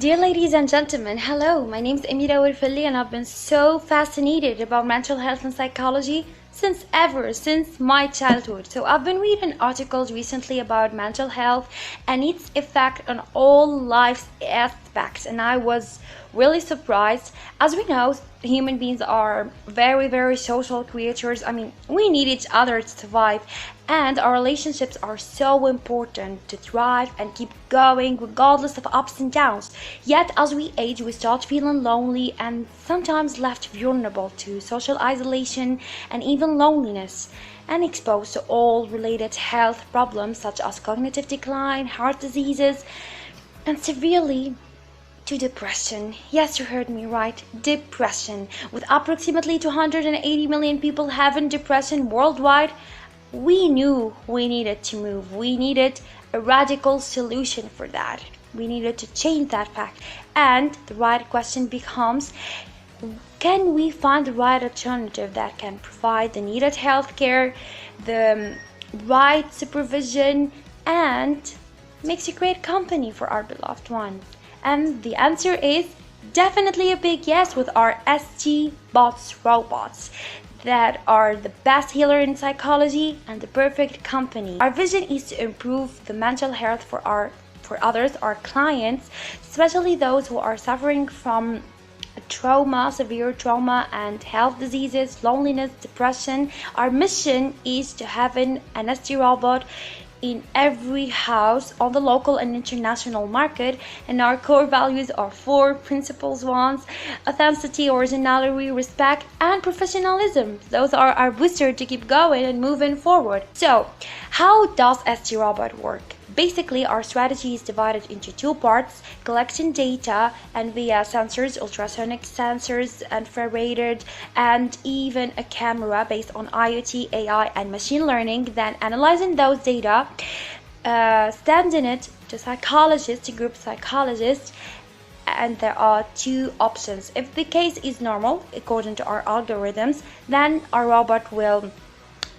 Dear ladies and gentlemen, hello, my name is Amira Wilfili and I've been so fascinated about mental health and psychology since my childhood. So I've been reading articles recently about mental health and its effect on all life's aspects, and I was really surprised. As we know, human beings are very social creatures. I mean, we need each other to survive, and our relationships are so important to thrive and keep going regardless of ups and downs. Yet as we age, we start feeling lonely and sometimes left vulnerable to social isolation and even loneliness, and exposed to all related health problems such as cognitive decline, heart diseases, and severely to depression. Yes, you heard me right, depression. With approximately 280 million people having depression worldwide, we knew we needed to move. We needed a radical solution for that. We needed to change that fact. And the right question becomes, can we find the right alternative that can provide the needed health care, the right supervision, and makes a great company for our beloved one? And the answer is definitely a big yes with our Stbots robots that are the best healer in psychology and the perfect company. Our vision is to improve the mental health for others, our clients, especially those who are suffering from trauma, severe trauma and health diseases, loneliness, depression. Our mission is to have an ST robot in every house on the local and international market, and our core values are four principles ones: authenticity, originality, respect, and professionalism. Those are our booster to keep going and moving forward. So how does ST Robot work? Basically, our strategy is divided into two parts: collecting data and via sensors, ultrasonic sensors, infrared, and even a camera based on IoT, AI, and machine learning, then analyzing those data, sending it to psychologists, to group psychologists, and there are two options. If the case is normal, according to our algorithms, then our robot will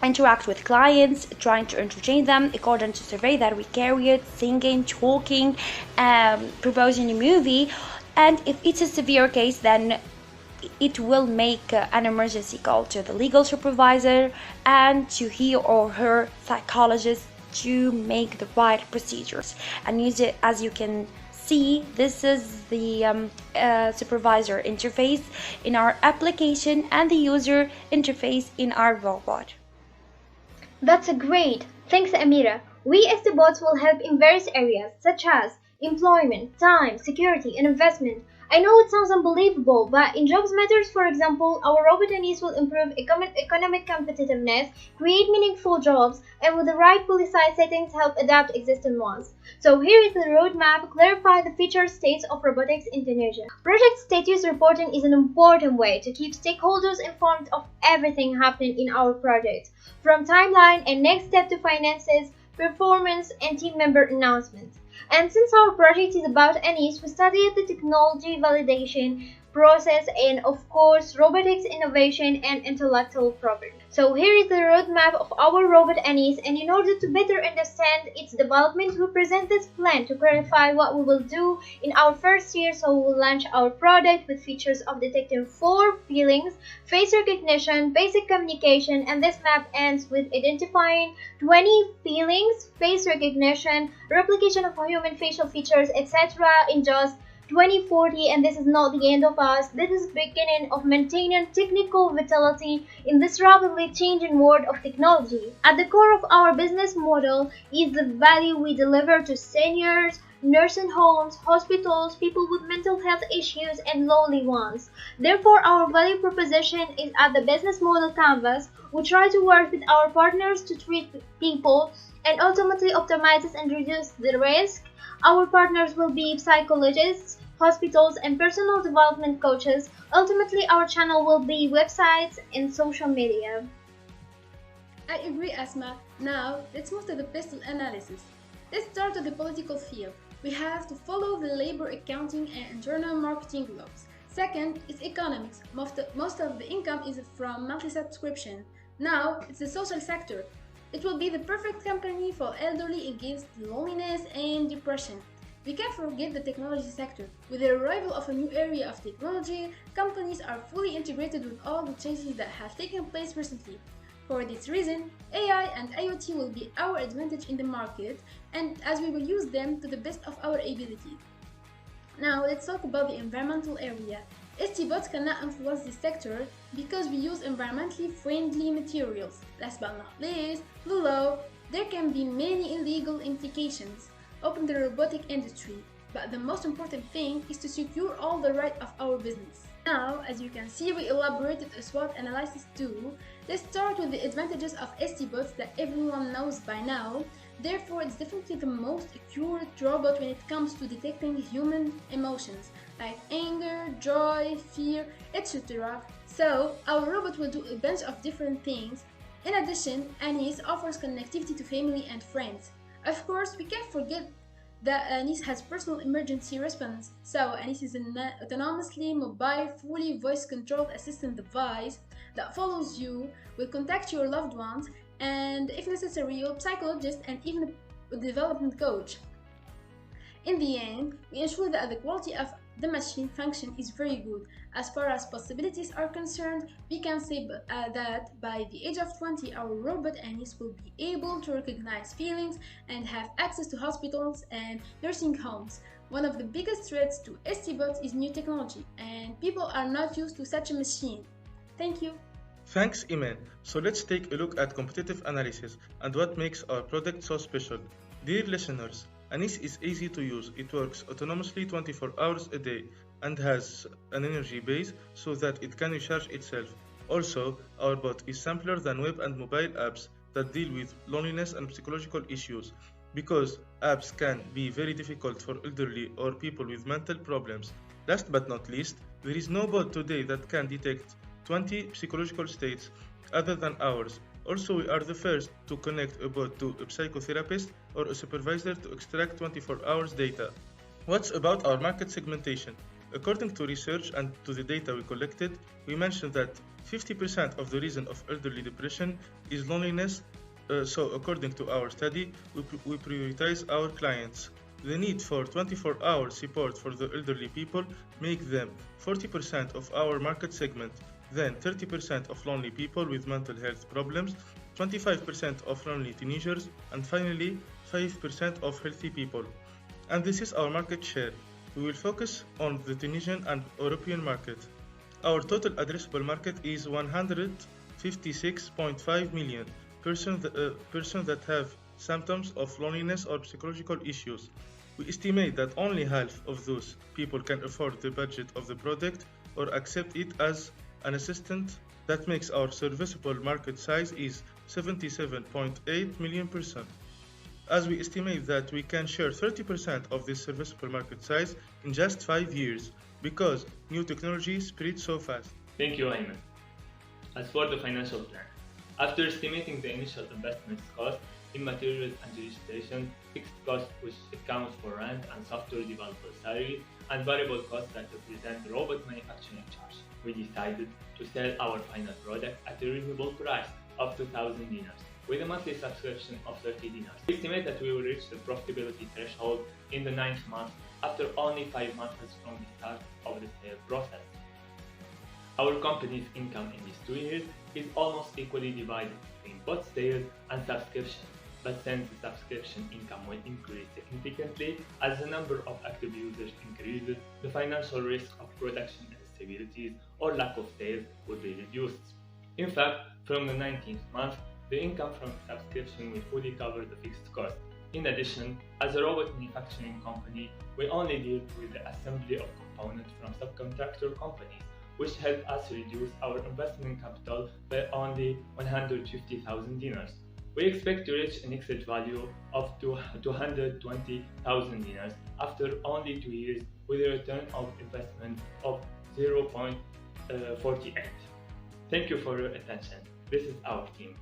interact with clients, trying to entertain them according to survey that we carry it, singing, talking, proposing a movie. And if it's a severe case, then it will make an emergency call to the legal supervisor and to he or her psychologist to make the right procedures. And use it, as you can see, this is the supervisor interface in our application and the user interface in our robot. That's great! Thanks, Amira. We as the bots will help in various areas such as employment, time, security, and investment. I know it sounds unbelievable, but in jobs matters, for example, our robot NEs will improve economic competitiveness, create meaningful jobs, and with the right policy settings help adapt existing ones. So here is the roadmap: clarify the future states of robotics in Tunisia. Project status reporting is an important way to keep stakeholders informed of everything happening in our project, from timeline and next step to finances, performance, and team member announcements. And since our project is about NEs, we studied the technology validation process and of course robotics innovation and intellectual property. So here is the roadmap of our robot NEs, and in order to better understand its development, we present this plan to clarify what we will do in our first year. So we will launch our product with features of detecting 4 feelings, face recognition, basic communication, and this map ends with identifying 20 feelings, face recognition, replication of human facial features, etc. in just 2040. And this is not the end of us. This is the beginning of maintaining technical vitality in this rapidly changing world of technology. At the core of our business model is the value we deliver to seniors, nursing homes, hospitals, people with mental health issues, and lonely ones. Therefore, our value proposition is at the business model canvas. We try to work with our partners to treat people and ultimately optimizes and reduce the risk. Our partners will be psychologists, hospitals, and personal development coaches. Ultimately, our channel will be websites and social media. I agree, Asma. Now, let's move to the pistol analysis. Let's start with the political field. We have to follow the labor, accounting, and internal marketing laws. Second is economics. Most of the income is from monthly subscription. Now, it's the social sector. It will be the perfect company for elderly against loneliness and depression. We can't forget the technology sector. With the arrival of a new area of technology, companies are fully integrated with all the changes that have taken place recently. For this reason, AI and IoT will be our advantage in the market, and as we will use them to the best of our ability. Now let's talk about the environmental area. Stbots cannot influence this sector because we use environmentally friendly materials. Last but not least, below, there can be many illegal implications open the robotic industry, but the most important thing is to secure all the right of our business. Now, as you can see, we elaborated a SWOT analysis too. Let's start with the advantages of Stbots that everyone knows by now. Therefore, it's definitely the most accurate robot when it comes to detecting human emotions like anger, joy, fear, etc. So, our robot will do a bunch of different things. In addition, Anis offers connectivity to family and friends. Of course, we can't forget that Anis has personal emergency response. So, Anis is an autonomously mobile, fully voice-controlled assistant device that follows you, will contact your loved ones, and if necessary, your psychologist and even a development coach. In the end, we ensure that the quality of the machine function is very good. As far as possibilities are concerned, we can say that by the age of 20, our robot Anis will be able to recognize feelings and have access to hospitals and nursing homes. One of the biggest threats to Stbots is new technology, and people are not used to such a machine. Thank you. Thanks, Iman. So let's take a look at competitive analysis and what makes our product so special. Dear listeners, Anis is easy to use. It works autonomously 24 hours a day and has an energy base so that it can recharge itself. Also, our bot is simpler than web and mobile apps that deal with loneliness and psychological issues, because apps can be very difficult for elderly or people with mental problems. Last but not least, there is no bot today that can detect 20 psychological states other than ours. Also, we are the first to connect a bot to a psychotherapist or a supervisor to extract 24 hours data. What's about our market segmentation? According to research and to the data we collected, we mentioned that 50% of the reason of elderly depression is loneliness. So according to our study, we prioritize our clients. The need for 24-hour support for the elderly people make them 40% of our market segment. Then 30% of lonely people with mental health problems, 25% of lonely teenagers, and finally 5% of healthy people. And this is our market share. We will focus on the Tunisian and European market. Our total addressable market is 156.5 million persons that have symptoms of loneliness or psychological issues. We estimate that only half of those people can afford the budget of the product or accept it as an assistant. That makes our serviceable market size is 77.8 million persons. As we estimate that we can share 30% of this serviceable market size in just 5 years because new technology spreads so fast. Thank you, Ayman. As for the financial plan, after estimating the initial investment cost in materials and registration, fixed costs which account for rent and software developer salary, and variable costs that represent the robot manufacturing charge, we decided to sell our final product at a reasonable price of 2,000 dinars, with a monthly subscription of 30 dinars. We estimate that we will reach the profitability threshold in the 9th month after only 5 months from the start of the sale process. Our company's income in these 2 years is almost equally divided between bot sales and subscription, but since the subscription income will increase significantly as the number of active users increases, the financial risk of production instabilities or lack of sales will be reduced. In fact, from the 19th month, the income from subscription will fully cover the fixed cost. In addition, as a robot manufacturing company, we only deal with the assembly of components from subcontractor companies, which help us reduce our investment capital by only 150,000 dinars. We expect to reach an exit value of 220,000 dinars after only 2 years, with a return of investment of 0.48. Thank you for your attention. This is our team.